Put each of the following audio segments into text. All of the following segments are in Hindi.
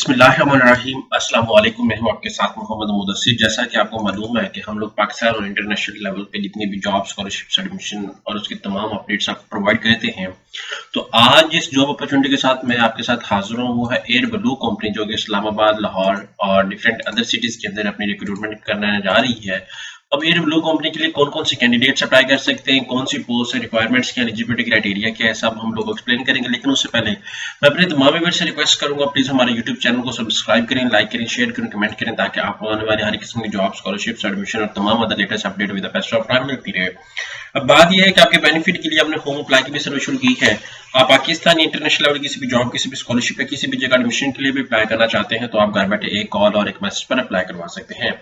बिस्मिल्लाहिर्रहमानिर्रहीम। अस्सलाम वालेकुम। मैं हूं आपके साथ मोहम्मद मुदस्सिर। जैसा कि आपको मालूम है कि हम लोग पाकिस्तान और इंटरनेशनल लेवल पे जितनी भी जॉब स्कॉलरशिप्स एडमिशन और उसकी तमाम अपडेट्स आपको प्रोवाइड करते हैं। तो आज जिस जॉब अपॉर्चुनिटी के साथ मैं आपके साथ हाजिर हूँ वो है एयर ब्लू कंपनी, जो कि इस्लामाबाद, लाहौर और डिफरेंट अदर सिटीज के अंदर अपनी रिक्रूटमेंट करने जा रही है। अब एयर ब्लू कंपनी के लिए कौन कौन से कैंडिडेट्स अप्लाई कर सकते हैं, कौन सी पोस्ट है, रिक्वायरमेंट्स क्या, एलिजिबिलिटी क्राइटेरिया क्या है, सब हम लोग एक्सप्लेन करेंगे। लेकिन उससे पहले मैं अपने तमाम व्यूअर्स से रिक्वेस्ट करूंगा, प्लीज हमारे यूट्यूब चैनल को सब्सक्राइब करें, लाइक करें, शेयर करें, कमेंट करें, ताकि आपको आने वाले हर किस्म की जॉब, स्कॉलरशिप्स, एडमिशन और तमाम other latest update with the best of time मिलती रहे। अब बात यह है कि आपके बेनिफिट के लिए हमने होम अप्लाई की भी सर्विस शुरू की है। आप पाकिस्तान इंटरनेशनल लेवल किसी भी जॉब, किसी भी स्कॉलरशिप या किसी भी जगह एडमिशन के लिए भी अप्लाई करना चाहते हैं तो आप घर बैठे एक कॉल और एक मैसेज पर अप्लाई करवा सकते हैं।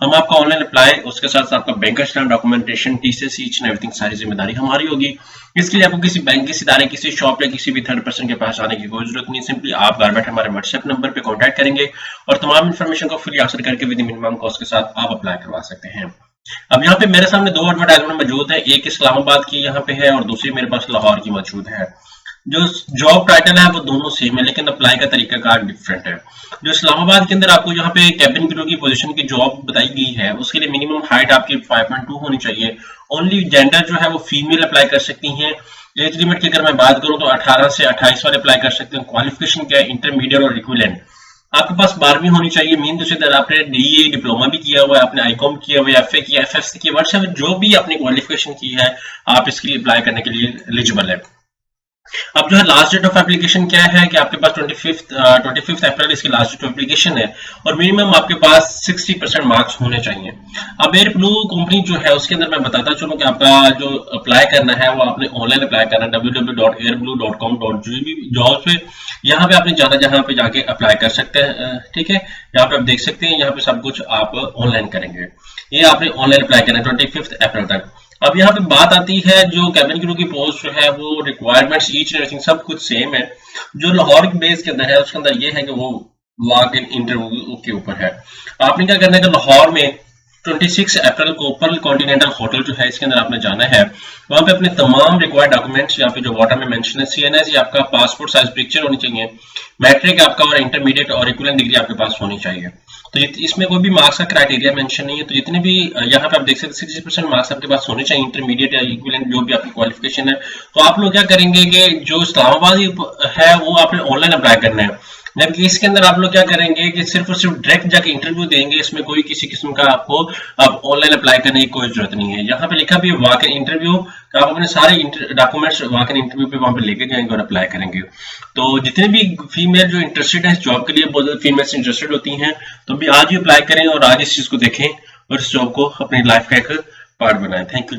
हम आपका ऑनलाइन अप्लाई, उसके साथ साथ आपका bank stamp, documentation, TCS, each and everything, सारी जिम्मेदारी हमारी होगी। इसके लिए आपको किसी बैंक, किसी इदारे, किसी शॉप या किसी भी थर्ड पर्सन के पास आने की कोई जरूरत नहीं। सिंपली आप घर बैठे हमारे व्हाट्सएप नंबर पे कांटेक्ट करेंगे और तमाम इन्फॉर्मेशन को फ्री हासिल करके विद मिनिमम कॉस्ट के साथ आप अप्लाई करवा सकते हैं। अब यहाँ पे मेरे सामने दो एडवर्टाइजमेंट मौजूद है, एक इस्लामाबाद की यहाँ पे है और दूसरी मेरे पास लाहौर की मौजूद है। जो जॉब टाइटल है वो दोनों सेम है, लेकिन अप्लाई का तरीका कार डिफरेंट है। जो इस्लामाबाद के अंदर आपको यहाँ पे कैबिन क्रू की पोजीशन की जॉब बताई गई है, उसके लिए मिनिमम हाइट आपकी 5.2 होनी चाहिए। ओनली जेंडर जो है वो फीमेल अप्लाई कर सकती हैं। एज लिमिट की अगर मैं बात करूँ तो 18 से 28 वाले अप्लाई कर सकते हैं। क्वालिफिकेशन क्या है, इंटरमीडिएट और इक्विवेलेंट। आपके पास 12वीं होनी चाहिए। मीन तो सीधे आपने डीए डिप्लोमा भी किया हुआ है, आपने आईकॉम किया हुआ है, एफए किया, एफएससी किया, व्हाट्सएवर जो भी आपने क्वालिफिकेशन की है, आप इसके लिए अप्लाई करने के लिए एलिजिबल है। अब जो है लास्ट डेट ऑफ एप्लीकेशन क्या है कि आपके पास 25 अप्रैल इसकी लास्ट डेट ऑफ एप्लीकेशन है और मिनिमम आपके पास 60% मार्क्स होने चाहिए। अब एयर ब्लू कंपनी जो है उसके अंदर मैं बताता चलूं कि आपका जो अप्लाई करना है वो आपने ऑनलाइन अप्लाई करना है www.airblue.com.gb जॉब पे। यहाँ पे आपने जाना, जहाँ पे जाके अप्लाई कर सकते हैं। ठीक है, यहाँ पे आप देख सकते हैं, यहाँ पे सब कुछ आप ऑनलाइन करेंगे। ये आपने ऑनलाइन अप्लाई करना है 25 अप्रैल तक। अब यहाँ पे बात आती है जो कैबिन क्रू की पोस्ट जो है वो रिक्वायरमेंट्स ईच एंड एवरीथिंग सब कुछ सेम है। जो लाहौर के बेस के अंदर है उसके अंदर ये है कि वो वॉक इन इंटरव्यू के ऊपर है। आपने क्या करना है कि लाहौर में 26 अप्रैल को पर्ल कॉन्टिनेंटल होटल जो है इसके अंदर आपने जाना है। वहां पे अपने तमाम रिक्वायर्ड डॉक्यूमेंट्स, यहाँ पे जो वाटर में मेंशन है, सीएनएस आपका पासपोर्ट साइज पिक्चर होनी चाहिए, मैट्रिक आपका और इंटरमीडिएट और इक्विवेलेंट डिग्री आपके पास होनी चाहिए। तो इसमें कोई भी मार्क्स का क्राइटेरिया मेंशन नहीं है। तो जितने भी यहाँ पे आप देख सकते हैं 60% मार्क्स आपके पास होने चाहिए, इंटरमीडिएट या इक्विवेलेंट जो भी आपकी क्वालिफिकेशन है। तो आप लोग क्या करेंगे कि जो इस्लामाबाद है वो आपने ऑनलाइन अप्लाई करना है, जबकि इसके अंदर आप लोग क्या करेंगे कि सिर्फ और सिर्फ डायरेक्ट जाके इंटरव्यू देंगे। इसमें कोई किसी किस्म का आपको अब ऑनलाइन अप्लाई करने की कोई जरूरत नहीं है। यहाँ पे लिखा भी है वॉक इन इंटरव्यू, तो आप अपने सारे डॉक्यूमेंट्स वॉक इन इंटरव्यू पे वहां पे लेके जाएंगे और अप्लाई करेंगे। तो जितने भी फीमेल जो इंटरेस्टेड है इस जॉब के लिए, बहुत फीमेल्स इंटरेस्टेड होती हैं, तो भी आज ही अप्लाई करें और आज इस चीज को देखें और इस जॉब को अपनी लाइफ का एक पार्ट बनाएं। Thank you.